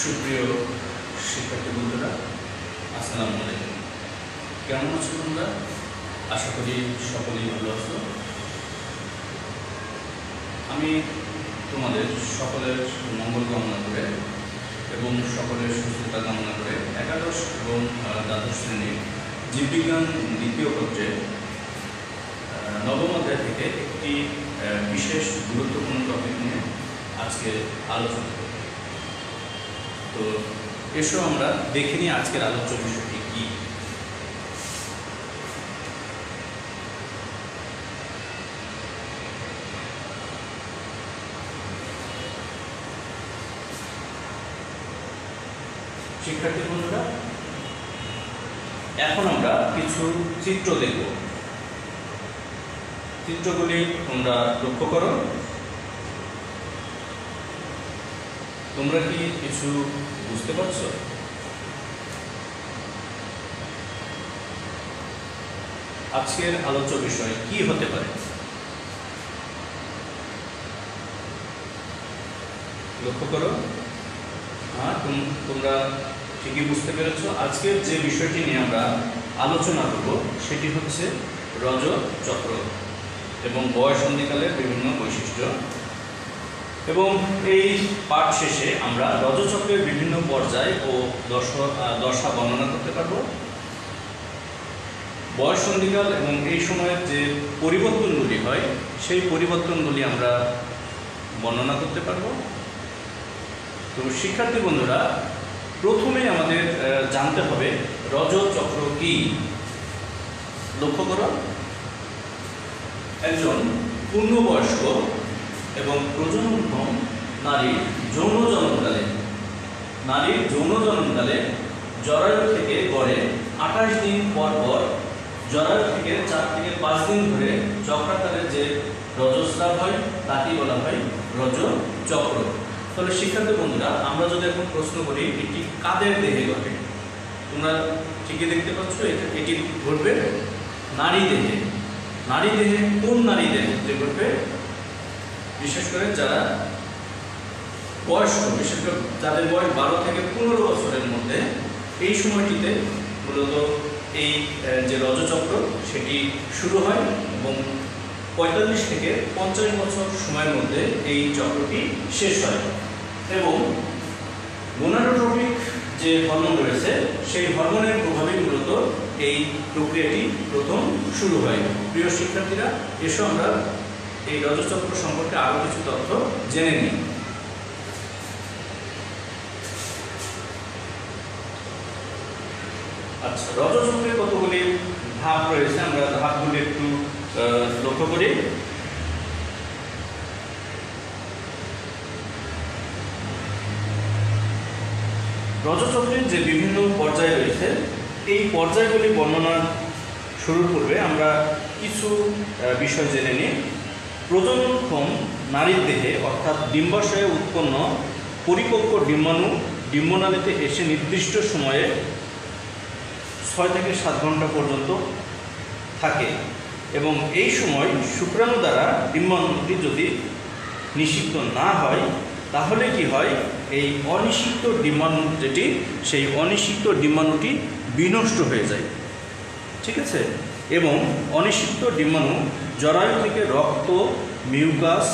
সুপ্রিয় শিক্ষার্থী বন্ধুরা, আসসালামু আলাইকুম। কেমন আছো তোমরা? আশা করি সকলেই ভালো আছো। আমি তোমাদের সকলের মঙ্গল কামনা করে এবং সকলের সুস্থতা কামনা করে একাদশ এবং দ্বাদশ শ্রেণীর জীববিজ্ঞান দ্বিতীয় পত্রে নবম অধ্যায় থেকে একটি বিশেষ গুরুত্বপূর্ণ টপিক নিয়ে আজকে আলোচনা করব। তো এসো আমরা দেখে নিই আজকের আলোচ্য বিষয়টি কি। শিক্ষার্থী বন্ধুরা, এখন আমরা কিছু চিত্র দেখব। চিত্রগুলি তোমরা লক্ষ্য করো। তোমরা কি কিছু বুঝতে পারছো? আজকের আলোচ্য বিষয় কি হতে পারে? লক্ষ্য করো। হ্যাঁ, তোমরা ঠিকই বুঝতে পেরেছো। আজকের যে বিষয়টি নিয়ে আমরা আলোচনা করব সেটি হচ্ছে রজচক্র এবং বয়ঃসন্ধিকালের বিভিন্ন বৈশিষ্ট্য। এবং এই পাঠ শেষে আমরা রজচক্রের বিভিন্ন পর্যায় ও দশা বর্ণনা করতে পারব। বয়ঃসন্ধিকাল এবং এই সময়ের যে পরিবর্তনগুলি হয় সেই পরিবর্তনগুলি আমরা বর্ণনা করতে পারব। তো শিক্ষার্থী বন্ধুরা, প্রথমে আমাদের জানতে হবে রজচক্র কি। লক্ষ্য করো, একজন পূর্ণবয়স্ক এবং প্রজননক্ষম নারীর যৌন জন্মকালে জরায়ু থেকে গড়ে 28 দিন পর পর জরায়ু থেকে 4 থেকে 5 দিন ধরে চক্রাকারে যে রজস্রাব হয় তাকে বলা হয় রজচক্র। তাহলে শিক্ষার্থী বন্ধুরা, আমরা যদি এখন প্রশ্ন করি এটি কাদের দেহে ঘটে, তোমরা ঠিকই দেখতে পাচ্ছ এটি ঘটবে নারী দেহে। নারী দেহে কোন নারী দেহে ঘটবে? বিশেষ করে যারা বয়স্ক, বিশেষ করে যাদের বয়স 12 থেকে 15 বছরের মধ্যে, এই সময়টিতে মূলত এই যে রজচক্র সেটি শুরু হয় এবং 45 থেকে 50 বছর সময়ের মধ্যে এই চক্রটি শেষ হয়। এবং গোনাডোট্রপিক যে হরমোন রয়েছে সেই হরমোনের প্রভাবে মূলত এই প্রক্রিয়াটি প্রথম শুরু হয়। প্রিয় শিক্ষার্থীরা, এসো আমরা এই রজচক্র সম্পর্কে আরো কিছু তথ্য জেনে নিই। আচ্ছা, রজচক্রের কতগুলি ধাপ রয়েছে, আমরা ধাপগুলি একটু লক্ষ্য করি। রজচক্রের যে বিভিন্ন পর্যায় রয়েছে এই পর্যায়গুলি বর্ণনা শুরুর পূর্বে আমরা কিছু বিষয় জেনে নিই। প্রজননক্ষম নারীর দেহে অর্থাৎ ডিম্বাশয়ে উৎপন্ন পরিপক্ক ডিম্বাণু ডিম্বনালীতে এসে নির্দিষ্ট সময়ে 6 থেকে 7 ঘন্টা পর্যন্ত থাকে এবং এই সময় শুক্রাণু দ্বারা ডিম্বাণুটি যদি নিষিক্ত না হয় তাহলে কি হয়, এই অনিষিক্ত ডিম্বাণু যেটি সেই অনিষিক্ত ডিম্বাণুটি বিনষ্ট হয়ে যায়। ঠিক আছে? এবং অনিষিক্ত ডিম্বাণু জরায়ু থেকে রক্ত, মিউকাস,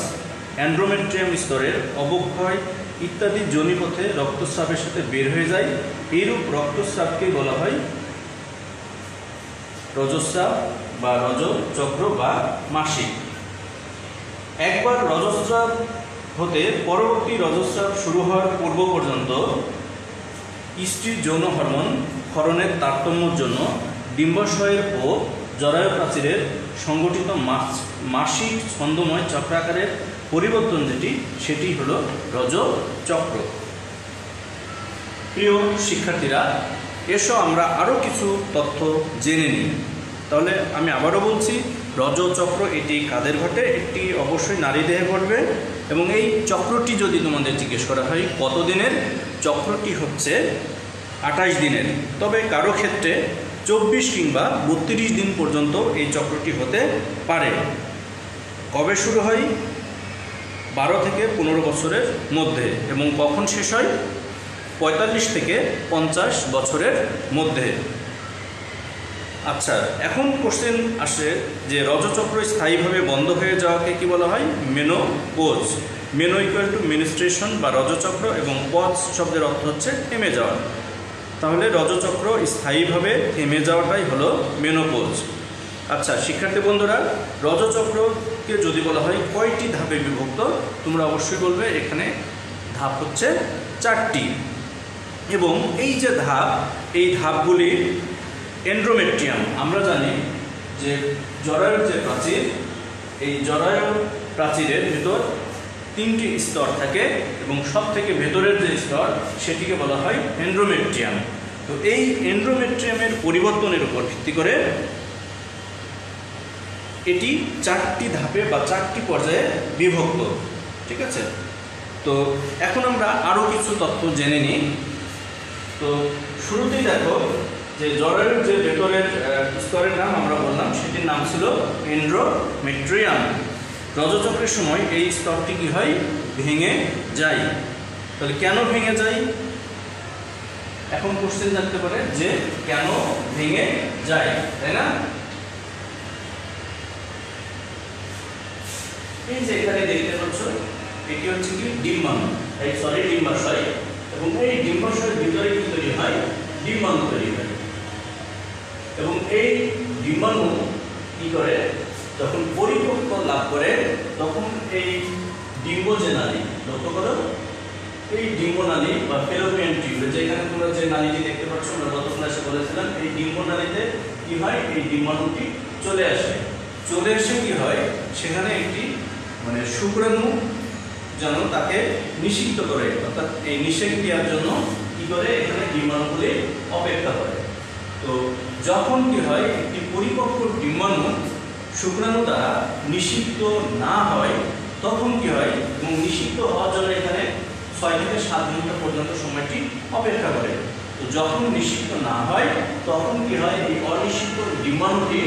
অ্যান্ড্রোমেট্রিয়াম স্তরের অবক্ষয় ইত্যাদি যোনিপথে রক্তস্রাবের সাথে বের হয়ে যায়। এইরূপ রক্তস্রাবকে বলা হয় রজস্রাব বা রজচক্র বা মাসিক। একবার রজস্রাব হতে পরবর্তী রজস্রাব শুরু হওয়ার পূর্ব পর্যন্ত স্ত্রীর যৌন হরমোন ক্ষরণের তারতম্যের জন্য ডিম্বাশয়ের ও জরায়ু প্রাচীরের সংগঠিত মাসিক ছন্দময় চক্রাকারের পরিবর্তন যেটি সেটি হলো রজচক্র। প্রিয় শিক্ষার্থীরা, এসো আমরা আরও কিছু তথ্য জেনে নিই। তাহলে আমি আবারও বলছি, রজচক্র এটি কাদের ঘটে? এটি অবশ্যই নারী দেহে ঘটবে। এবং এই চক্রটি যদি তোমাদের জিজ্ঞেস করা হয় কত দিনের, চক্রটি হচ্ছে 28 দিনের। তবে কারো ক্ষেত্রে 24 কিংবা 32 দিন পর্যন্ত এই চক্রটি হতে পারে। কবে শুরু হয়? 12 থেকে 15 বছরের মধ্যে। এবং কখন শেষ হয়? 45 থেকে 50 বছরের মধ্যে। আচ্ছা, এখন কোশ্চেন আসে যে রজচক্র স্থায়ীভাবে বন্ধ হয়ে যাওয়াকে কি বলা হয়? মেনোপজ। মেনো ইকুয়াল টু মেনস্ট্রুয়েশন বা রজচক্র, এবং পজ শব্দের অর্থ হচ্ছে থেমে যাওয়া। তাহলে রজচক্র স্থায়ীভাবে থেমে যাওয়াটাই হলো মেনোপজ। আচ্ছা শিক্ষার্থী বন্ধুরা, রজচক্রকে যদি বলা হয় কয়টি ধাপে বিভক্ত, তোমরা অবশ্যই বলবে এখানে ধাপ হচ্ছে 4টি। এবং এই যে ধাপ, এই ধাপগুলি এন্ড্রোমেট্রিয়াম। আমরা জানি যে জরায়ুর যে প্রাচীর, এই জরায়ু প্রাচীরের ভিতর 3টি স্তর থাকে, এবং সব থেকে ভেতরের যে স্তর সেটিকে বলা হয় এন্ড্রোমেট্রিয়াম। তো এই এন্ড্রোমেট্রিয়ামের পরিবর্তনের উপর ভিত্তি করে এটি 4টি ধাপে বা 4টি পর্যায়ে বিভক্ত। ঠিক আছে, তো এখন আমরা আরও কিছু তথ্য জেনে নিই। তো শুরুতেই দেখো যে জরায়ুর যে ভেতরের স্তরের নাম আমরা বললাম, সেটির নাম ছিল এন্ড্রোমেট্রিয়াম। রজচক্রের সময় এই স্তরটি কি হয়? ভেঙে যায়। তাহলে কেন ভেঙে যায়? এখন কোশ্চেন থাকতে পারে যে কেন ভেঙে যায়, তাই না? এই যে এখানে দেখতে পাচ্ছ, এটি হচ্ছে কি ডিম্বাণু, ডিম্বাশয়, এবং এই ডিম্বাশয়ের ভিতরে কি তৈরি হয়? ডিম্বাণু তৈরি হয়। এবং এই ডিম্বাণু কি করে? যখন পরিপক্ক লাভ করে তখন এই ডিম্ব যে নালী, লক্ষ্য করো, এই ডিম্ব নালী বা ফেলোপিয়ান টিউব, যেখানে তোমরা যে নালীটি দেখতে পাচ্ছ, আমরা গত ক্লাসে বলেছিলাম, এই ডিম্ব নালীতে কি হয়? এই ডিম্বাণুটি চলে আসে। চলে এসে কি হয়? সেখানে একটি শুক্রাণু যেন তাকে নিষিক্ত করে, অর্থাৎ এই নিষেক দেওয়ার জন্য কি করে? এখানে ডিম্বাণুগুলি অপেক্ষা করে। তো যখন কি হয়? একটি পরিপক্ক ডিম্বাণু শুক্রাণু দ্বারা নিষিক্ত না হয় তখন কি হয়? এবং নিষিক্ত হওয়ার জন্য এখানে 6 থেকে 7 ঘন্টা পর্যন্ত সময়টি অপেক্ষা করে। তো যখন নিষিক্ত না হয় তখন কি হয়? এই অনিষিক্ত ডিম্বাণুটি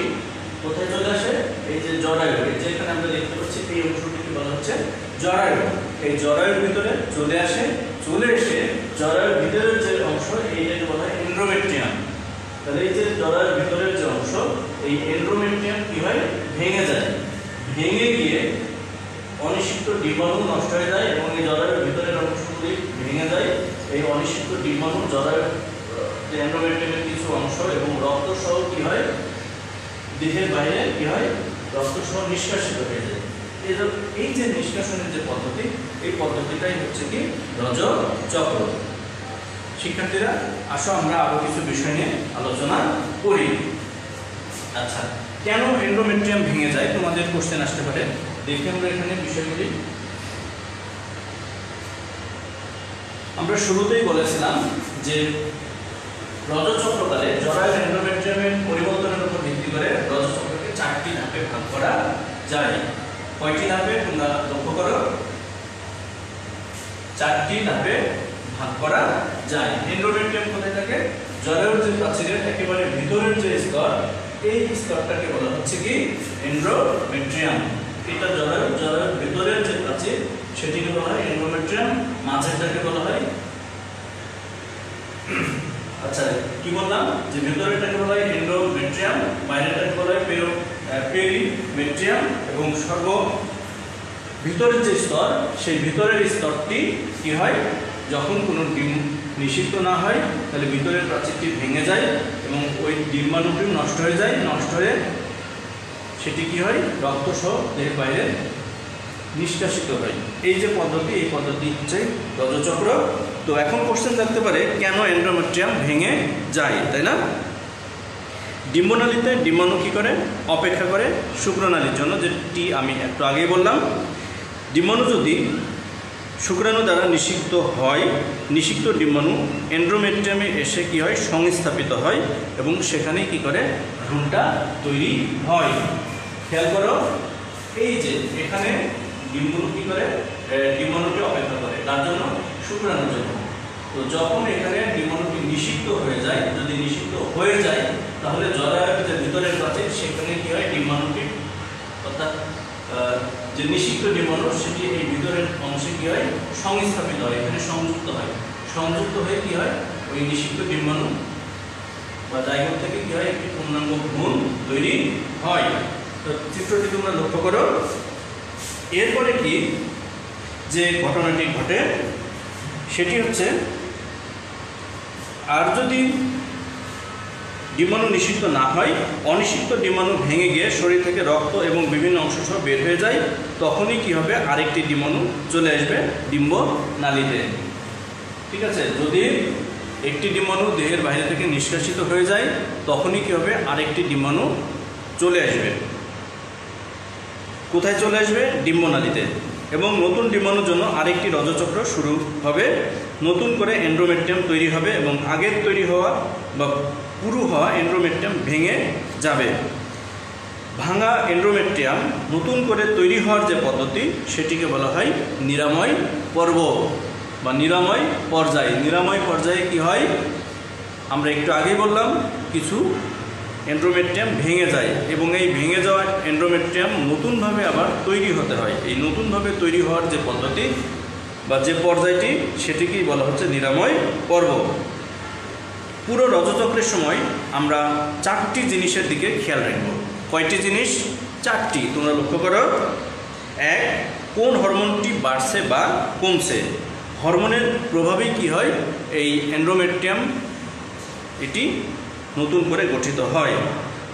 কোথায় চলে আসে? এই যে জরায়ু, এই যে এখানে আমরা দেখতে পাচ্ছি, এই অংশটিকে বলা হচ্ছে জরায়ু। এই জরায়ুর ভিতরে চলে আসে, চলে এসে জরায়ুর ভিতরের যে অংশ, এইটাকে বলা হয় এন্ড্রোমেট্রিয়াম। তাহলে এই যে জরায়ুর ভিতরের যে অংশ, এই এন্ড্রোমেট্রিয়াম কি হয়? ভেঙে যায়। ভেঙে গিয়ে অনিষিক্ত ডিম্বাণু নষ্ট হয়ে যায়, এবং এই জরায়ুর ভিতরের অংশগুলি ভেঙে যায়। এই অনিষিক্ত ডিম্বাণু জরায়ুর যে এন্ড্রোমেট্রিয়ামের কিছু অংশ এবং রক্ত সহ কি হয়? দেহের বাইরে কি হয়? রক্ত সহ নিষ্কাশিত হয়ে যায়। এই যে নিষ্কাশনের যে পদ্ধতি, এই পদ্ধতিটাই হচ্ছে কি রজচক্র। শিক্ষার্থীরা আসো আমরা আরো কিছু বিষয় নিয়ে আলোচনা করি। আচ্ছা, কেন এন্ডোমেট্রিয়াম ভেঙে যায়? তোমাদের কোশ্চেন আসতে পারে। দেখি আমরা এখানে বিষয়গুলি। আমরা শুরুতেই বলেছিলাম যে রজচক্রকালে জরায়ুর এন্ডোমেট্রিয়ামের পরিবর্তনের উপর ভিত্তি করে রজচক্রকে 4টি ধাপে ভাগ করা যায়। কয়টি ধাপে? তোমরা লক্ষ্য করো, 4টি ধাপে ভাগ করা যায়। এন্ডোমেট্রিয়াম কোথায় থাকে? জরায়ুর যে প্রাচীরের একেবারে ভিতরের যে স্তর, এই স্তরটাকে বলা হচ্ছে কি এন্ডোমেট্রিয়াম। এটা জরায়ুর ভিতরের যে প্রাচীর, সেটিকে বলা হয় এন্ডোমেট্রিয়াম। মাঝেরটাকে বলা হয়, আচ্ছা কি বললাম, যে ভিতরেরটাকে বলা হয় এন্ডোমেট্রিয়াম, বাইরেরটাকে বলা হয় পেরিমেট্রিয়াম, এবং সর্ব ভিতরের যে স্তর, সেই ভিতরের স্তরটি কি হয়? যখন কোনো ডিম নিষিক্ত না হয় তাহলে ভিতরের প্রাচীরটি ভেঙে যায় এবং ওই ডিম্বাণুটি নষ্ট হয়ে যায়। নষ্ট হয়ে সেটি কি হয়? রক্ত সহ দেহের বাইরে নিষ্কাশিত হয়। এই যে পদ্ধতি, এই পদ্ধতি হচ্ছে রজচক্র। তো এখন কোশ্চেন থাকতে পারে কেন এন্ডোমেট্রিয়াম ভেঙে যায়, তাই না? ডিম্বনালীতে ডিম্বাণু কি করে? অপেক্ষা করে শুক্রনালীর জন্য, যেটি আমি একটু আগেই বললাম। ডিম্বাণু যদি শুক্রাণু দ্বারা নিষিক্ত হয়, নিষিক্ত ডিম্বাণু এন্ডোমেট্রিয়ামে এসে কি হয়? সংস্থাপিত হয়, এবং সেখানেই কি করে? ভ্রূণটা তৈরি হয়। খেয়াল করো, এই যে এখানে ডিম্বাণু কি করে? ডিম্বাণুকে অপেক্ষা করে, তার জন্য শুক্রাণুর জন্য। তো যখন এখানে ডিম্বাণুটি নিষিক্ত হয়ে যায়, যদি নিষিক্ত হয়ে যায় তাহলে জরায়ুর যে ভিতরের প্রাচীর, সেখানে কি হয়? ডিম্বাণুটি, অর্থাৎ যে নিষিক্ত ডিম্বাণু, সেটি এই ভিতরের অংশে কি হয়? সংস্থাপিত হয়, এখানে সংযুক্ত হয়। সংযুক্ত হয়ে কি হয়, ওই নিষিক্ত ডিম্বাণু বা জাইগোট থেকে কি হয়, একটি পূর্ণাঙ্গ ভ্রূণ তৈরি হয়। তো চিত্রটি তোমরা লক্ষ্য করো। এরপরে কি যে ঘটনাটি ঘটে সেটি হচ্ছে, আর যদি ডিম্বাণু নিষিক্ত না হয়, অনিষিক্ত ডিম্বাণু ভেঙে গিয়ে শরীর থেকে রক্ত এবং বিভিন্ন অংশ সহ বের হয়ে যায়, তখনই কি হবে, আরেকটি ডিম্বাণু চলে আসবে ডিম্ব নালীতে। ঠিক আছে, যদি একটি ডিম্বাণু দেহের বাইরে থেকে নিষ্কাশিত হয়ে যায়, তখনই কি হবে, আরেকটি ডিম্বাণু চলে আসবে। কোথায় চলে আসবে? ডিম্ব নালীতে। এবং নতুন ডিম্বাণুর জন্য আরেকটি রজচক্র শুরু হবে, নতুন করে এন্ডোমেট্রিয়াম তৈরি হবে এবং আগের তৈরি হওয়া বা পুরু হওয়া এন্ডোমেট্রিয়াম ভেঙে যাবে। ভাঙা এন্ডোমেট্রিয়াম নতুন করে তৈরি হওয়ার যে পদ্ধতি, সেটিকে বলা হয় নিরাময় পর্ব বা নিরাময় পর্যায়। নিরাময় পর্যায়ে কি হয়, আমরা একটু আগেই বললাম, কিছু এন্ডোমেট্রিয়াম ভেঙে যায় এবং এই ভেঙে যাওয়া এন্ডোমেট্রিয়াম নতুনভাবে আবার তৈরি হতে হয়। এই নতুনভাবে তৈরি হওয়ার যে পদ্ধতি বা যে পর্যায়টি, সেটিকেই বলা হচ্ছে নিরাময় পর্ব। পুরো রজচক্রের সময় আমরা 4টি জিনিসের দিকে খেয়াল রাখব। কয়টি জিনিস? 4টি। তোমরা লক্ষ্য করো। 1, কোন হরমোনটি বাড়ছে বা কমছে। হরমোনের প্রভাবেই কি হয়, এই এন্ডোমেট্রিয়াম এটি নতুন করে গঠিত হয়।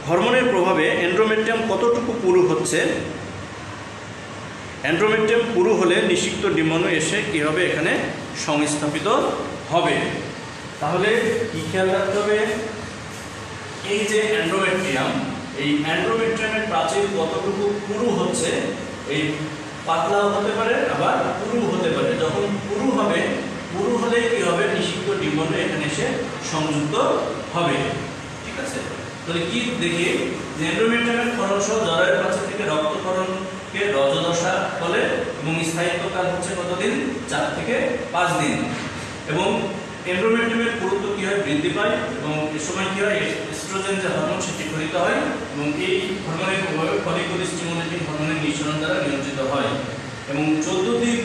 হরমোনের প্রভাবে এন্ডোমেট্রিয়াম কতটুকু পুরু হচ্ছে। এন্ডোমেট্রিয়াম পুরু হলে নিষিক্ত ডিম্বাণু এসে কি হবে, এখানে সংস্থাপিত হবে। তাহলে কি খেয়াল রাখতে হবে, এই যে এন্ডোমেট্রিয়াম, এই এন্ডোমেট্রিয়ামের প্রাচীর কতটুকু পুরু হচ্ছে। এই পাতলাও হতে পারে, আবার পুরু হতে পারে। যখন পুরু হবে, পুরু হলে কি হবে, নিষিক্ত ডিম্বাণু এখানে এসে সংযুক্ত হবে। ঠিক আছে, তাহলে কি দেখি, এন্ডোমেট্রিয়ামের ক্ষরণ সহ জরায়ুর প্রাচীর থেকে রক্তক্ষরণকে রজদশা বলে এবং স্থায়িত্বকাল হচ্ছে কতদিন? 4 থেকে 5 দিন। এবং এন্ডোমেট্রিয়ামের পুরুত্ব কি হয়, বৃদ্ধি পায় এবং এ সময় কি হয়, এস্ট্রোজেন যে হরমোন সেটি ক্ষরিত হয় এবং এই হরমোনের প্রভাবে ফলিকুল স্টিমুলেটিং হরমোনের নিঃসরণ দ্বারা নিয়ন্ত্রিত হয়। এবং 14 দিন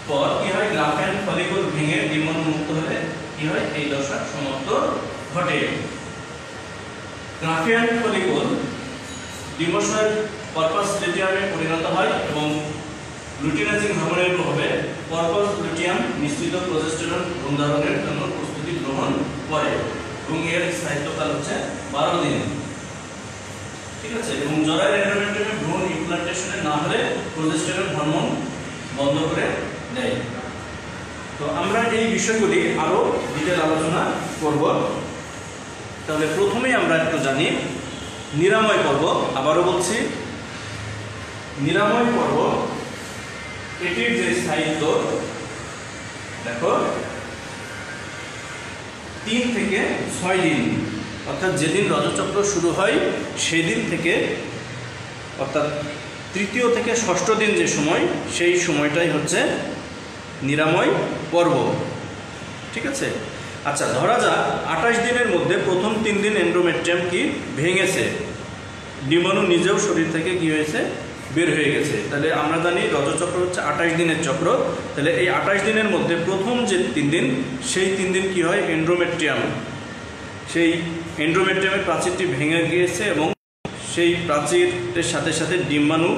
পর কি হয়, গ্রাফেন ফলিকুল ভেঙে ডিম্বাণু মুক্ত হলে কি হয়, এই দশা সমাপ্ত ঘটে। গ্রাফিয়ান ফলিকুল ডিম্বাশয়ের কর্পাস লুটিয়ামে পরিণত হয় এবং লুটিনাইজিং হরমোনের প্রভাবে কর্পাস লুটিয়াম মিশ্রিত প্রজেস্টেরন ভ্রূণধারণের জন্য প্রস্তুতি গ্রহণ করে এবং এর স্থায়িত্বকাল হচ্ছে 12 দিন। ঠিক আছে, এবং জরায়ুর এন্ডোমেট্রিয়ামে ভ্রূণ ইমপ্লান্টেশনে না হলে প্রজেস্টেরন হরমোন বন্ধ করে দেয়। তো আমরা এই বিষয়গুলি আরো ডিটেইল আলোচনা করব। তাহলে প্রথমেই আমরা একটু জানি নিরাময় পর্ব। আবারও বলছি, নিরাময় পর্ব এটির যে স্থায়িত্ব, দেখো 3 থেকে 6 দিন, অর্থাৎ যেদিন রজচক্র শুরু হয় সেদিন থেকে, অর্থাৎ 3য় থেকে 6ষ্ঠ দিন যে সময়, সেই সময়টাই হচ্ছে নিরাময় পর্ব। ঠিক আছে, আচ্ছা, ধরা যাক 28 দিনের মধ্যে প্রথম 3 দিন এন্ডোমেট্রিয়াম কি ভেঙেছে, ডিম্বাণু নিজেও শরীর থেকে কি হয়েছে, বের হয়ে গেছে। তাহলে আমরা জানি রজচক্র হচ্ছে 28 দিনের চক্র। তাহলে এই 28 দিনের মধ্যে প্রথম যে 3 দিন, সেই 3 দিন কি হয়, সেই এন্ডোমেট্রিয়ামের প্রাচীরটি ভেঙে গিয়েছে এবং সেই প্রাচীরের সাথে সাথে ডিম্বাণু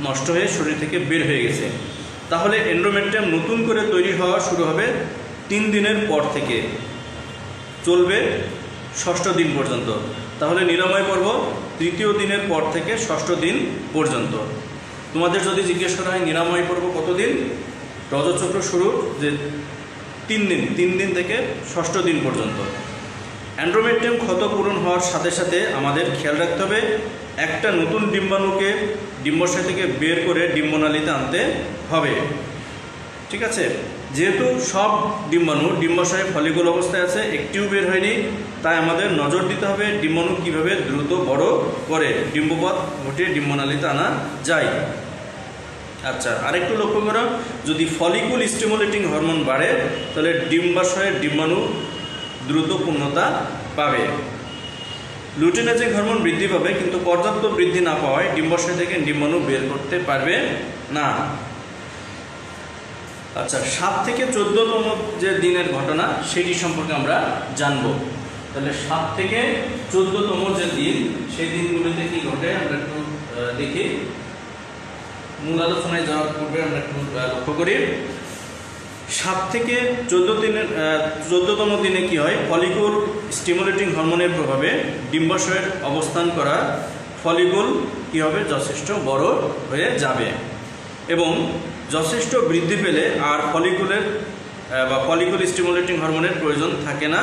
নষ্ট হয়ে শরীর থেকে বের হয়ে গেছে। তাহলে এন্ডোমেট্রিয়াম নতুন করে তৈরি হওয়া শুরু হবে 3 দিনের পর থেকে, চলবে 6ষ্ঠ দিন পর্যন্ত। তাহলে নিরাময় পর্ব 3য় দিনের পর থেকে 6ষ্ঠ দিন পর্যন্ত। তোমাদের যদি জিজ্ঞেস করা হয় নিরাময় পর্ব কতদিন, রজচক্র শুরু যে 3 দিন থেকে 6ষ্ঠ দিন পর্যন্ত। এন্ডোমেট্রিয়াম ক্ষত পূরণ হওয়ার সাথে সাথে আমাদের খেয়াল রাখতে হবে, একটা নতুন ডিম্বাণুকে ডিম্বাশয় থেকে বের করে ডিম্বনালীতে আনতে হবে। ঠিক আছে, যেহেতু সব ডিম্বাণু ডিম্বাশয়ে ফলিকুল অবস্থায় আছে, একটিও বের হয়নি, তাই আমাদের নজর দিতে হবে ডিম্বাণু কিভাবে দ্রুত বড় করে ডিম্বপাত ঘটিয়ে ডিম্বনালীতে আনা যায়। আচ্ছা, আরেকটু লক্ষ্য করো, যদি ফলিকুল স্টিমুলেটিং হরমোন বাড়ে তাহলে ডিম্বাশয়ের ডিম্বাণু দ্রুত পূর্ণতা পাবে। লুটিনাইজিং হরমোন বৃদ্ধি পাবে, কিন্তু পর্যাপ্ত বৃদ্ধি না পাওয়ায় ডিম্বাশয় থেকে ডিম্বাণু বের করতে পারবে না। আচ্ছা, 7 থেকে 14তম যে দিনের ঘটনা সেটি সম্পর্কে আমরা জানব। তাহলে 7 থেকে 14তম যে দিন, সেই দিনগুলোতে কি ঘটে আমরা একটু দেখি। মূল আলোচনায় যাওয়ার পূর্বে আমরা একটু লক্ষ্য করি। 7 থেকে 14তম দিনে কি হয়, ফলিকুল স্টিমুলেটিং হরমোনের প্রভাবে ডিম্বাশয়ের অবস্থান করা ফলিকুল কি হবে, যথেষ্ট বড় হয়ে যাবে এবং যথেষ্ট বৃদ্ধি পেলে আর ফলিকুল স্টিমুলেটিং হরমোনের প্রয়োজন থাকে না।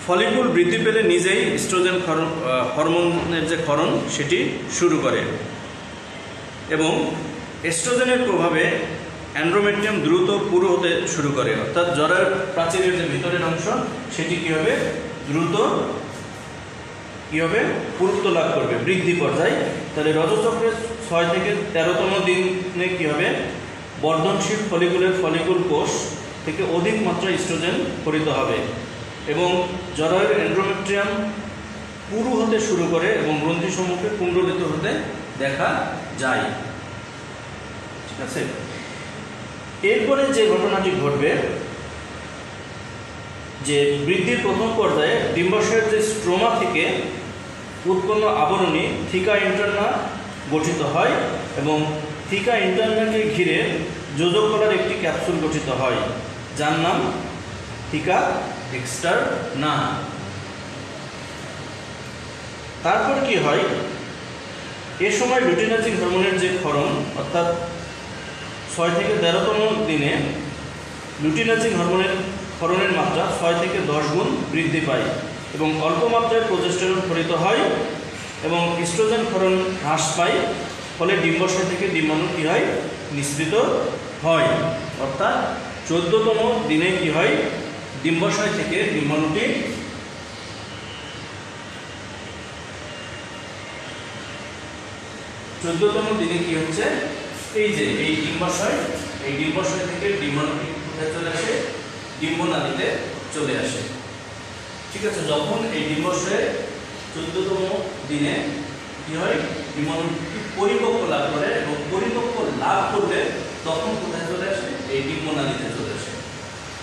ফলিকুল বৃদ্ধি পেলে নিজেই ইস্ট্রোজেন হরমোনের যে ক্ষরণ সেটি শুরু করে এবং এস্ট্রোজেনের প্রভাবে অ্যান্ড্রোমেট্রিয়াম দ্রুত পুরু হতে শুরু করে, অর্থাৎ জরায়ুর প্রাচীরের যে ভিতরের অংশ সেটি কি হবে, দ্রুত কি হবে, পুরুত্ব লাভ করবে, বৃদ্ধি পর্যায়ে। তাহলে রজচক্রের 6 থেকে 13তম দিনে কি হবে, বর্ধনশীল ফলিকুলের ফলিকুল কোষ থেকে অধিক মাত্রা ইস্ট্রোজেন খরিত হবে এবং জরায়ুর এন্ড্রোমেট্রিয়াম পুরু হতে শুরু করে এবং গ্রন্থি সম্মুখে কুণ্ডলিত হতে দেখা যায়। ঠিক আছে, এরপরে যে ঘটনাটি ঘটবে, যে বৃদ্ধির প্রথম পর্যায়ে ডিম্বাশয়ের যে স্ট্রোমা থেকে উৎপন্ন আবরণী থিকা ইন্টারনা গঠিত হয় এবং থিকা ইন্টারনাকে ঘিরে যোজক কলার একটি ক্যাপসুল গঠিত হয়, যার নাম থিকা এক্সটারনা। তারপর কি হয়, এ সময় লুটিনাজিং হরমোনের যে ক্ষরণ, অর্থাৎ 6 থেকে 13তম দিনে লুটিনাজিং হরমোনের ক্ষরণের মাত্রা 6 থেকে 10 গুণ বৃদ্ধি পায় এবং অল্প মাত্রায় প্রজেস্টেরন খরিত হয় এবং ইস্ট্রোজেন ক্ষরণ হ্রাস পায়। ফলে ডিম্বাশয় থেকে ডিম্বাণু কি হয়, নিঃসৃত হয়। অর্থাৎ 14তম দিনে কি হয়, ডিম্বাশয় থেকে ডিম্বাণুটি কি হচ্ছে, এই যে এই ডিম্বাশয় থেকে ডিম্বাণুটি কোথায় চলে আসে, ডিম্বনালীতে চলে আসে। ঠিক আছে, যখন এই ডিম্বাশয়ে 14তম দিনে কি হয়, ডিম্বাণুটি পরিপক্ক লাভ করে এবং পরিপক্ক লাভ করলে তখন কোথায় চলে আসে, এই ডিম্বনালীতে চলে আসে।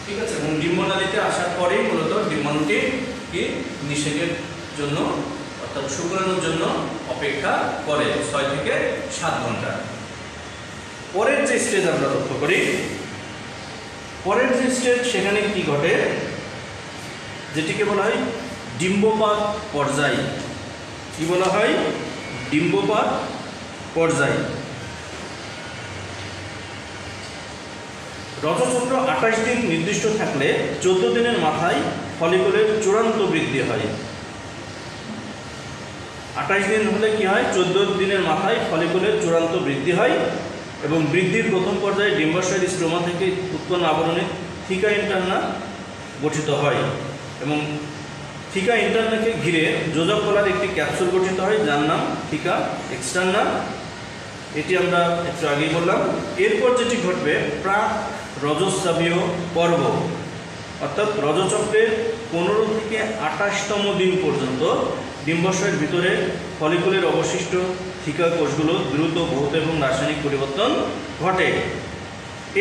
ঠিক আছে, এবং ডিম্বনালীতে আসার পরেই মূলত ডিম্বাণুটি কি নিষেকের জন্য, অর্থাৎ শুক্রাণুর জন্য অপেক্ষা করে 6 থেকে 7 ঘন্টা। পরের যে স্টেজ আমরা লক্ষ্য করি, পরের যে স্টেজ সেখানে কি ঘটে, যেটিকে বলা হয় ডিম্বপাত পর্যায়। কি বলা হয়, ডিম্বপাত পর্যায়। রজচক্র 28 দিন নির্দিষ্ট থাকলে 14 দিনের মাথায় ফলিকুলের চূড়ান্ত বৃদ্ধি হয়। 28 দিন হলে কি হয়, 14 দিনের মাথায় ফলিকুলের চূড়ান্ত বৃদ্ধি হয় এবং বৃদ্ধির প্রথম পর্যায়ে ডিম্বাশয়ের স্ট্রোমা থেকে উৎপন্ন আবরণে থিকা ইন্টারনা গঠিত হয় এবং থিকা ইন্টারনাকে ঘিরে যোজক কলার একটি ক্যাপসুল গঠিত হয়, যার নাম থিকা এক্সটারনা। এটি আমরা একটু আগেই বললাম। এরপর যেটি ঘটবে, প্রাক রজস্রাবীয় পর্ব, অর্থাৎ রজচক্রের 15 থেকে 28তম দিন পর্যন্ত ডিম্বাশয়ের ভিতরে ফলিকুলের অবশিষ্ট থিকা কোষগুলো দ্রুত ভৌত এবং রাসায়নিক পরিবর্তন ঘটে।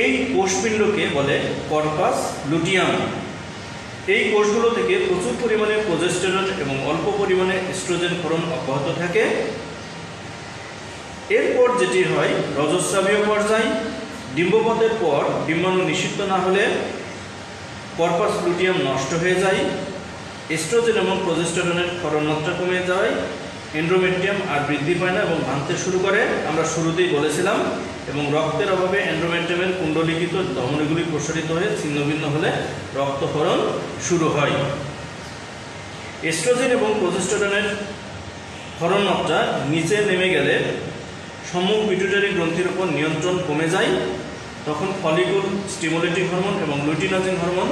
এই কোষপিণ্ডকে বলে কর্পাস লুটিয়াম। এই কোষগুলো থেকে প্রচুর পরিমাণে প্রজেস্টেরন এবং অল্প পরিমাণে এস্ট্রোজেন ক্ষরণ অব্যাহত থাকে। এরপর যেটি হয়, রজস্রাবীয় পর্যায়। ডিম্বপাতের পর ডিম্বাণু নিষিক্ত না হলে কর্পাস লুটিয়াম নষ্ট হয়ে যায়, এস্ট্রোজেন এবং প্রজেস্টেরনের ক্ষরণ মাত্রা কমে যায়, এন্ড্রোমেট্রিয়াম আর বৃদ্ধি পায় না এবং ভাঙতে শুরু করে, আমরা শুরুতেই বলেছিলাম, এবং রক্তের অভাবে এন্ড্রোমেট্রিয়ামের কুণ্ডলীকৃত ধমনীগুলি প্রসারিত হয়ে ছিন্নভিন্ন হলে রক্তক্ষরণ শুরু হয়। এস্ট্রোজেন এবং প্রজেস্টেরনের ক্ষরণ মাত্রা নিচে নেমে গেলে সম্মুখ পিটুইটারি গ্রন্থির উপর নিয়ন্ত্রণ কমে যায়, তখন ফলিকুল স্টিমুলেটিং হরমোন এবং লুটিনাজিং হরমোন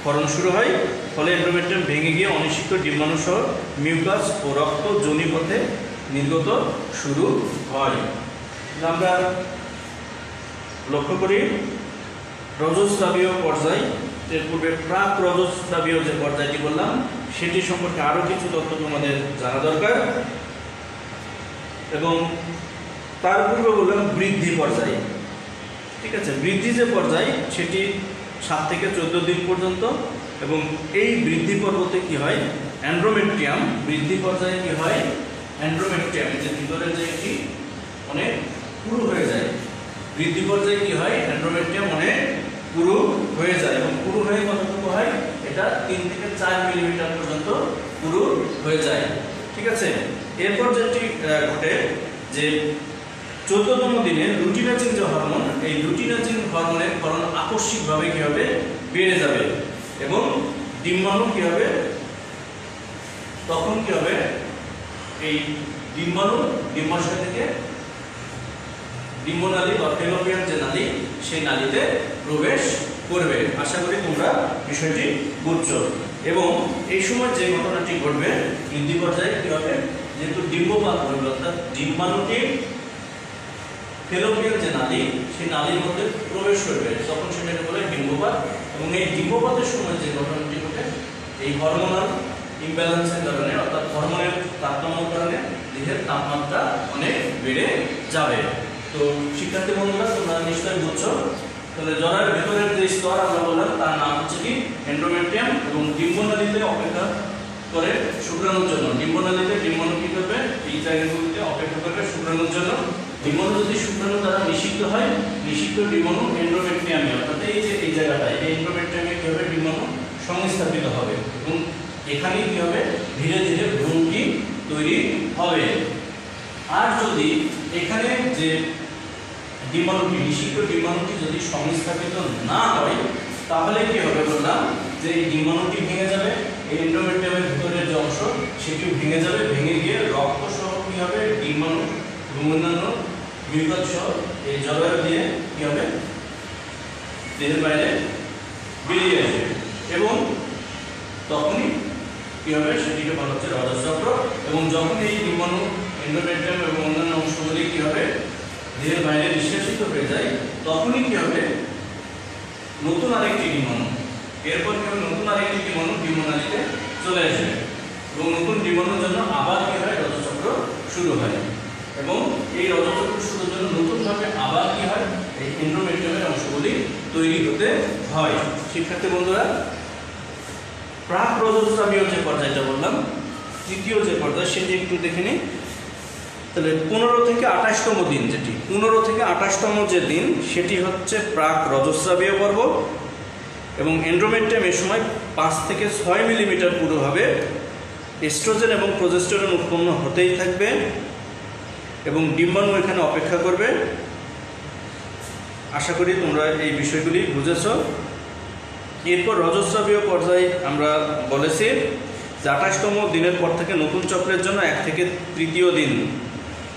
ক্ষরণ শুরু হয়। ফলে এন্ড্রোমেট্রিয়াম ভেঙে গিয়ে অনিষিক্ত ডিম্বাণু সহ মিউকাস ও রক্ত যোনিপথে নির্গত শুরু হয়। আমরা লক্ষ্য করি রজস্রাবীয় পর্যায়, এর পূর্বে প্রাক রজস্রাবীয় যে পর্যায়টি বললাম সেটি সম্পর্কে আরও কিছু তথ্য তোমাদের জানা দরকার। এবং তার পূর্বে বললাম বৃদ্ধি পর্যায়। ঠিক আছে। বৃদ্ধি যে পর্যায় সেটি 7 থেকে 14 দিন পর্যন্ত, এবং এই বৃদ্ধি পর্বতে কি হয়, অ্যান্ড্রোমেট্রিয়াম বৃদ্ধি পর্যায়ে কি হয়, অ্যান্ড্রোমেট্রিয়াম যে ভিতরে যে এটি অনেক পুরু হয়ে যায়, বৃদ্ধি পর্যায়ে কি হয়, অ্যান্ড্রোমেট্রিয়াম অনেক পুরু হয়ে যায়, এবং পুরু হয়ে কতটুকু হয়, এটা 3 থেকে 4 মিলিমিটার পর্যন্ত পুরু হয়ে যায়, ঠিক আছে। এরপর যেটি ঘটে যে 14তম দিনে লুটিনাজিন যে হরমোন, এই লুটিনাজিন হরমোনের ফলন আকস্মিকভাবে কি হবে, বেড়ে যাবে, এবং ডিম্বাণু কি হবে, তখন কি হবে, এই ডিম্বাণু ডিম্বাশয় থেকে ডিম্বনালী বা ফেলোপিয়ান যে নালী, সেই নালীতে প্রবেশ করবে। আশা করি তোমরা বিষয়টি বুঝছো। এবং এই সময় যে ঘটনাটি ঘটবে, বৃদ্ধি পর্যায়ে কি হবে, যেহেতু ডিম্বপাত ঘটবে, অর্থাৎ ডিম্বাণুটি ফেলোপিয়ান যে নালী, সেই নালীর মধ্যে প্রবেশ করবে, তখন সেটাকে বলে ডিম্বপাত। এবং এই ডিম্বপাতের সময় যে ঘটনাটি ঘটে, এই হরমোনাল ইমব্যালেন্সের কারণে, অর্থাৎ হরমোনের তারতম্যের কারণে দেহের তাপমাত্রা অনেক বেড়ে যাবে। তো শিক্ষার্থী বন্ধুরা, তোমরা নিশ্চয়ই বুঝছো। তাহলে জরায়ুর ভেতরের যে স্তর আমরা বললাম, তার নাম হচ্ছে কি, এন্ডোমেট্রিয়াম, এবং ডিম্বনালীতে অপেক্ষা করে শুক্রাণুর জন্য। ডিম্বনালীতে ডিম্বাণু কি করবে, এই জায়গাগুলিতে অপেক্ষা করবে শুক্রাণুর জন্য। ডিম্বাণু যদি শুক্রাণু দ্বারা নিষিক্ত হয়, নিষিক্ত ডিম্বাণু এন্ডোমেট্রিয়ামে, অর্থাৎ এই যে এই জায়গাটায়, এই এন্ডোমেট্রিয়ামে কি হবে, ডিম্বাণু সংস্থাপিত হবে, এবং এখানেই কি হবে, ধীরে ধীরে ভ্রূণটি তৈরি হবে। আর যদি এখানে যে ডিম্বাণুটি, নিষিক্ত ডিম্বাণুটি যদি সংস্থাপিত না হয়, তাহলে কি হবে বললাম, যে এই ডিম্বাণুটি ভেঙে যাবে, এই এন্ডোমেট্রিয়ামের ভিতরের যে অংশ সেটিও ভেঙে যাবে, ভেঙে গিয়ে রক্ত সহ কি হবে, ডিম্বাণু অন্যান্য মিউকাস সহ এই জরায়ু দিয়ে কি হবে, দেহের বাইরে বেরিয়ে আসবে, এবং তখনই কি হবে, সেটিকে বলা হচ্ছে রজস্রাব। এবং যখন এই ডিম্বাণু এন্ডোমেট্রিয়াম এবং অন্যান্য অংশগুলি কি হবে, দেহের বাইরে নিষ্কাশিত হয়ে যায়, তখনই কি হবে, নতুন আরেকটি ডিম্বাণু, এরপর কি হবে, নতুন আরেকটি ডিম্বাণু ডিম্বনালীতে চলে আসবে, এবং নতুন ডিম্বাণুর জন্য আবার কি হয়, রজচক্র শুরু হয়, এবং এই রজচক্র শুরুর জন্য নতুনভাবে আবার কি হয়, এই এন্ডোমেট্রিয়ামের অংশগুলি তৈরি হতে হয়। শিক্ষার্থী বন্ধুরা, প্রাক রজস্রাবীয় যে পর্যায়টা বললাম, তৃতীয় যে পর্যায়, সেটি একটু দেখে নিই। তাহলে 15 থেকে 28তম দিন, যেটি 15 থেকে 28তম যে দিন, সেটি হচ্ছে প্রাক রজস্রাবীয় পর্ব, এবং এন্ডোমেট্রিয়াম এর সময় 5 থেকে 6 মিলিমিটার পুরু হবে। এস্ট্রোজেন এবং প্রোজেস্টেরন উৎপন্ন হতেই থাকবে, এবং ডিম্বাণু এখানে অপেক্ষা করবে। আশা করি তোমরা এই বিষয়গুলি বুঝেছো। এরপর রজস্রাবীয় পর্যায়ে আমরা বলেছি যে 28তম দিনের পর থেকে নতুন চক্রের জন্য 1 থেকে 3য় দিন,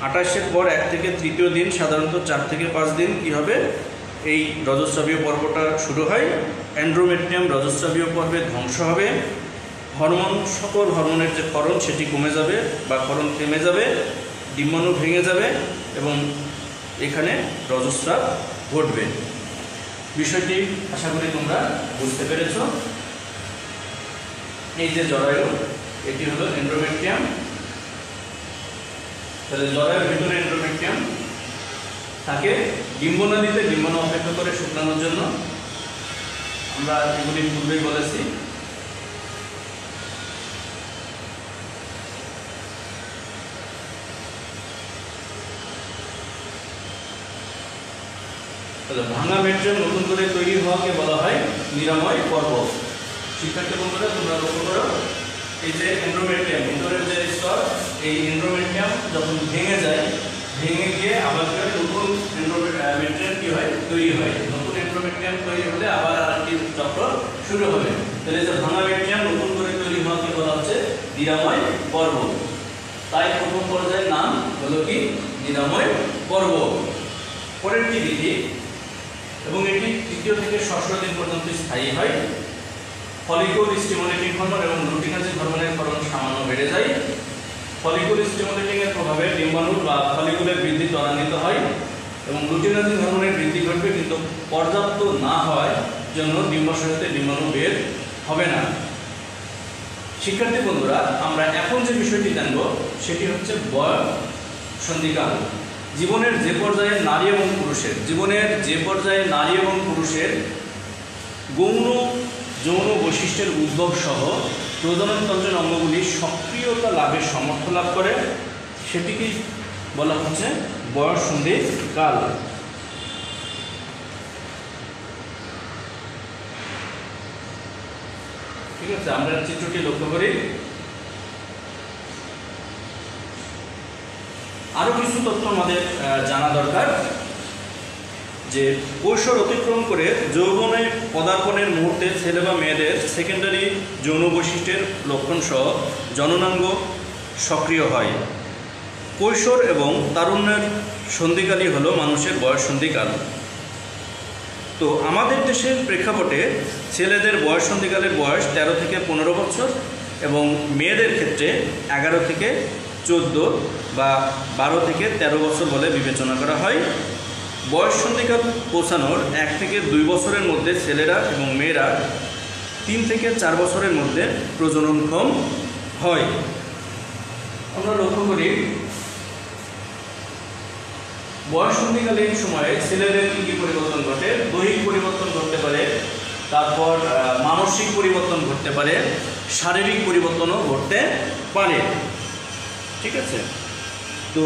28-এর পর 1 থেকে 3য় দিন, সাধারণত 4 থেকে 5 দিন কি হবে, এই রজস্রাবীয় পর্বটা শুরু হয়। এন্ডোমেট্রিয়াম রজস্রাবীয় পর্বে ধ্বংস হবে, হরমোন, সকল হরমোনের যে ক্ষরণ সেটি কমে যাবে বা ক্ষরণ থেমে যাবে, ডিম্বাণু ভেঙে যাবে, এবং এখানে রজস্রাব ঘটবে। বিষয়টি আশা করি তোমরা বুঝতে পেরেছ। এই যে জরায়ু, এটি হলো এন্ডোমেট্রিয়াম। তাহলে জরায়ুর ভিতরে এন্ডোমেট্রিয়াম থাকে, ডিম্বনালীতে ডিম্বাণু অপেক্ষা করে শুক্রাণুর জন্য, আমরা এগুলি পূর্বেই বলেছি। ভাঙা মেট্রিয়াম নতুন করে তৈরি হওয়াকে বলা হয় নিরাময় পর্ব। শিক্ষার্থী বন্ধুরা, তোমরা লক্ষ্য করো, এই যে এন্ডোমেট্রিয়াম ভিতরের যে স্তর, এই এন্ডোমেট্রিয়াম যখন ভেঙে যায়, ভেঙে গিয়ে আবার নতুন এন্ডোমেট্রিয়াম কি হয়, তৈরি হয়। নতুন এন্ডোমেট্রিয়াম তৈরি হলে আবার আরেকটি চক্র শুরু হবে। তাহলে যে ভাঙা মেট্রিয়াম নতুন করে তৈরি হওয়াকে বলা হচ্ছে নিরাময় পর্ব। তাই প্রথম পর্যায়ের নাম হলো কি, নিরাময় পর্ব। পরেরটি দেখি, এবং এটি 3য় থেকে 6ষ্ঠ দিন পর্যন্ত স্থায়ী হয়। ফলিকল স্টিমুলেটিং হরমোন এবং লুটিনাজিন হরমোনের ক্ষরণ সামান্য বেড়ে যায়। ফলিকল স্টিমুলেটিং এর প্রভাবে ডিম্বাণু বা ফলিকুলের বৃদ্ধি ত্বরান্বিত হয়, এবং লুটিনাজিন হরমোনের বৃদ্ধি ঘটবে, কিন্তু পর্যাপ্ত না হওয়ার জন্য ডিম্বাশয়তে ডিম্বাণু বের হবে না। শিক্ষার্থী বন্ধুরা, আমরা এখন যে বিষয়টি জানব সেটি হচ্ছে বয়ঃসন্ধিকাল। জীবনের যে পর্যায়ে নারী এবং পুরুষের যৌন বৈশিষ্ট্যের উদ্ভব সহ প্রজননতন্ত্রের অঙ্গগুলি সক্রিয়তা লাভের সামর্থ্য লাভ করে সেটিকেই বলা হচ্ছে বয়ঃসন্ধি কাল। ঠিক আছে, আমরা চিত্রটি লক্ষ্য করি। আরো কিছু তথ্য আমাদের জানা দরকার যে কৈশোর অতিক্রম করে যৌবনে পদার্পণের মুহূর্তে ছেলে বা মেয়েদের সেকেন্ডারি যৌন বৈশিষ্ট্যের লক্ষণ সহ জননাঙ্গ সক্রিয় হয়। কৈশোর এবং তারুণ্যের সন্ধিকালই হলো মানুষের বয়ঃসন্ধিকাল। তো আমাদের দেশের প্রেক্ষাপটে ছেলেদের বয়ঃসন্ধিকালের বয়স 13 থেকে 15 বছর এবং মেয়েদের ক্ষেত্রে 11 থেকে 14 বা 12 থেকে 13 বছর বলে বিবেচনা করা হয়। বয়ঃসন্ধিকাল পৌঁছানোর 1 থেকে 2 বছরের মধ্যে ছেলেরা এবং মেয়েরা 3 থেকে 4 বছরের মধ্যে প্রজননক্ষম হয়। আমরা লক্ষ্য করি বয়ঃসন্ধিকালীন সময়ে ছেলেদের কি পরিবর্তন ঘটে। দৈহিক পরিবর্তন ঘটতে পারে, তারপর মানসিক পরিবর্তন ঘটতে পারে, শারীরিক পরিবর্তনও ঘটতে পারে। ঠিক আছে, তো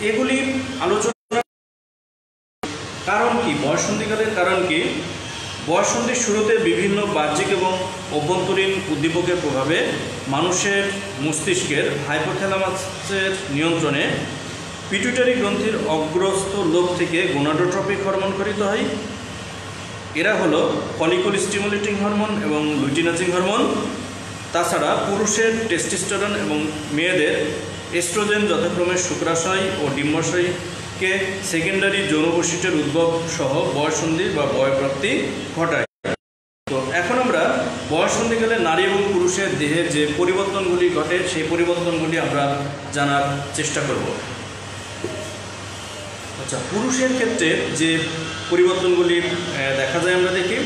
এগুলি আলোচনা কারণ কি, বয়ঃসন্ধিকালের কারণ কি। বয়ঃসন্ধির শুরুতে বিভিন্ন বাহ্যিক এবং অভ্যন্তরীণ উদ্দীপকের প্রভাবে মানুষের মস্তিষ্কের হাইপোথ্যালামাসের নিয়ন্ত্রণে পিটুইটারি গ্রন্থির অগ্রস্থ লোব থেকে গোনাডোট্রপিক হরমোন খরিত হয়। এরা হলো ফলিকল স্টিমুলেটিং হরমোন এবং লুটিনাজিং হরমোন। তাছাড়া পুরুষের টেস্টোস্টেরন এবং মেয়েদের এস্ট্রোজেন যথাক্রমে শুক্রাশয় ও ডিম্বাশয়কে সেকেন্ডারি যৌন বৈশিষ্ট্যের উদ্ভব সহ বয়ঃসন্ধি বা বয়ঃপ্রাপ্তি ঘটায়। তো এখন আমরা বয়ঃসন্ধিকালে নারী এবং পুরুষের দেহে যে পরিবর্তনগুলি ঘটে সেই পরিবর্তনগুলি আমরা জানার চেষ্টা করব। আচ্ছা, পুরুষের ক্ষেত্রে যে পরিবর্তনগুলি দেখা যায় আমরা দেখি,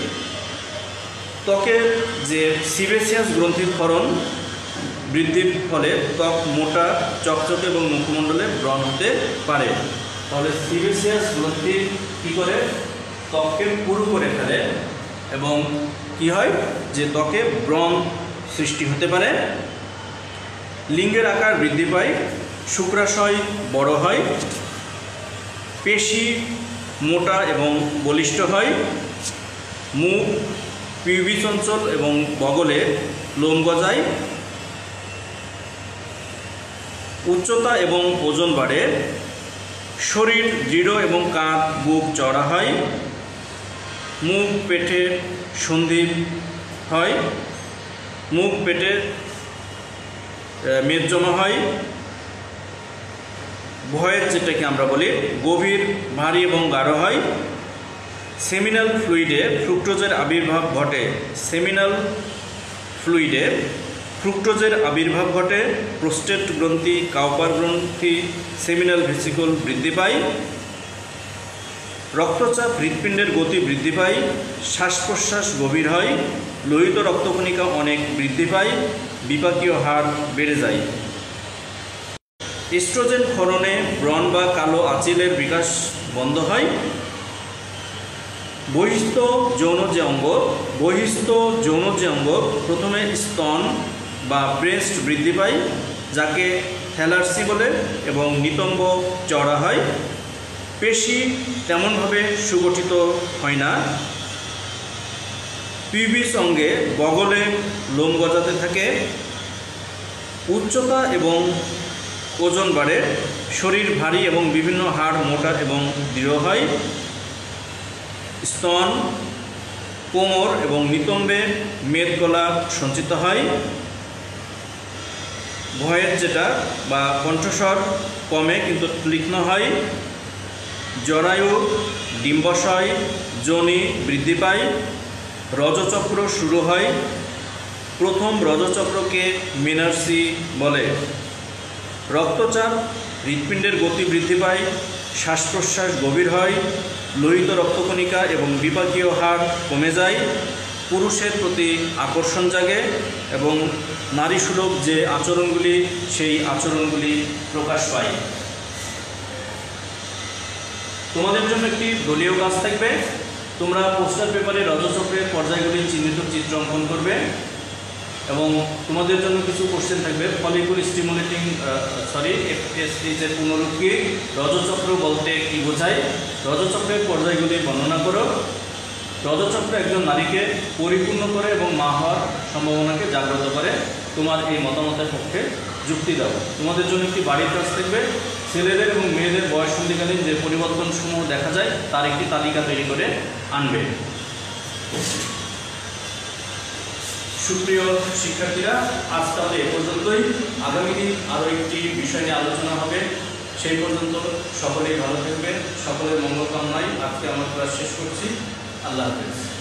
ত্বকের যে সিবেসিয়াস গ্রন্থির ক্ষরণ বৃদ্ধির ফলে ত্বক মোটা, চকচকে এবং মুখমণ্ডলে ব্রণ হতে পারে। তাহলে সিবেসিয়াস গ্রন্থি কী করে, ত্বককে পুরু করে ফেলে এবং কি হয় যে ত্বকে ব্রণ সৃষ্টি হতে পারে। লিঙ্গের আকার বৃদ্ধি পায়, শুক্রাশয় বড় হয়, পেশি মোটা এবং বলিষ্ঠ হয়, মুখ, পিউবিস অঞ্চল এবং বগলে লোম গজায়, উচ্চতা এবং ওজন বাড়ে, শরীর দৃঢ় এবং কাঁধ বুক চড়া হয়, মুখ পেটে সন্ধি হয়, মুখ পেটে মেদ জমা হয়, ভয়েস যেটাকে আমরা বলি গভীর, ভারী এবং গাঢ় হয়, সেমিনাল ফ্লুইডে ফ্রুক্টোজের আবির্ভাব ঘটে। সেমিনাল ফ্লুইডে ফ্রুক্টোজের আবির্ভাব ঘটে, প্রোস্টেট গ্রন্থি, কাউপার গ্রন্থি, সেমিনাল ভেসিকল বৃদ্ধি পায়, রক্তচাপ, হৃৎপিণ্ডের গতি বৃদ্ধি পায়, শ্বাস প্রশ্বাস গভীর হয়, লোহিত রক্তকণিকা অনেক বৃদ্ধি পায়, বিপাকীয় হার বেড়ে যায়। এস্ট্রোজেন ক্ষরণে ব্রণ বা কালো আঁচিলের বিকাশ বন্ধ হয়। বহিস্থ যৌন যে অঙ্গ প্রথমে স্তন বা ব্রেস্ট বৃদ্ধি পায়, যাকে থ্যালার্সি বলে, এবং নিতম্ব চড়া হয়। পেশি তেমনভাবে সুগঠিত হয় না। পিউবিস অঙ্গে বগলে লোম গজাতে থাকে। উচ্চতা এবং ওজন বাড়ে, শরীর ভারী এবং বিভিন্ন হাড় মোটা এবং দৃঢ় হয়। স্তন, কোমর এবং নিতম্বে মেদ গলা সঞ্চিত হয়। ভয়েস যেটা বা কণ্ঠস্বর কমে কিন্তু তীক্ষ্ণ হয়। জরায়ু, ডিম্বাশয়, যোনি বৃদ্ধি পায়। রজচক্র শুরু হয়। প্রথম রজচক্রকে মেনার্সি বলে। রক্তচাপ, হৃৎপিণ্ডের গতি বৃদ্ধি পায়, শ্বাস প্রশ্বাস গভীর হয়, লোহিত রক্তকণিকা এবং বিপাকীয় হার কমে যায়, পুরুষের প্রতি আকর্ষণ জাগে এবং নারীসুলভ যে আচরণগুলি সেই আচরণগুলি প্রকাশ পায়। তোমাদের জন্য একটি দলীয় কাজ থাকবে। তোমরা পোস্টার পেপারে রজচক্রের পর্যায়গুলি চিহ্নিত চিত্র অঙ্কন করবে এবং তোমাদের জন্য কিছু কোশ্চেন থাকবে। ফলিকুল স্টিমুলেটিং এফএসএইচ পুনরূপ কি, রজচক্র বলতে কি বোঝায়, রজচক্রের পর্যায়গুলি বর্ণনা করো, রজচক্র একজন নারীকে পরিপূর্ণ করে এবং মা হওয়ার সম্ভাবনাকে জাগ্রত করে, তোমার এই মতামতের পক্ষে যুক্তি দাও। তোমাদের জন্য একটি বাড়ির কাজ থাকবে। ছেলেদের এবং মেয়েদের বয়ঃসন্ধিকালীন যে পরিবর্তনসমূহ দেখা যায় তার একটি তালিকা তৈরি করে আনবে। সুপ্রিয় শিক্ষার্থীরা, আজ তাহলে এ পর্যন্তই। আগামী দিন আরও একটি বিষয় নিয়ে আলোচনা হবে। সেই পর্যন্ত সকলেই ভালো থাকবেন। সকলের মঙ্গল কামনায় আজকে আমার ক্লাস শেষ করছি। আল্লাহ হাফেজ।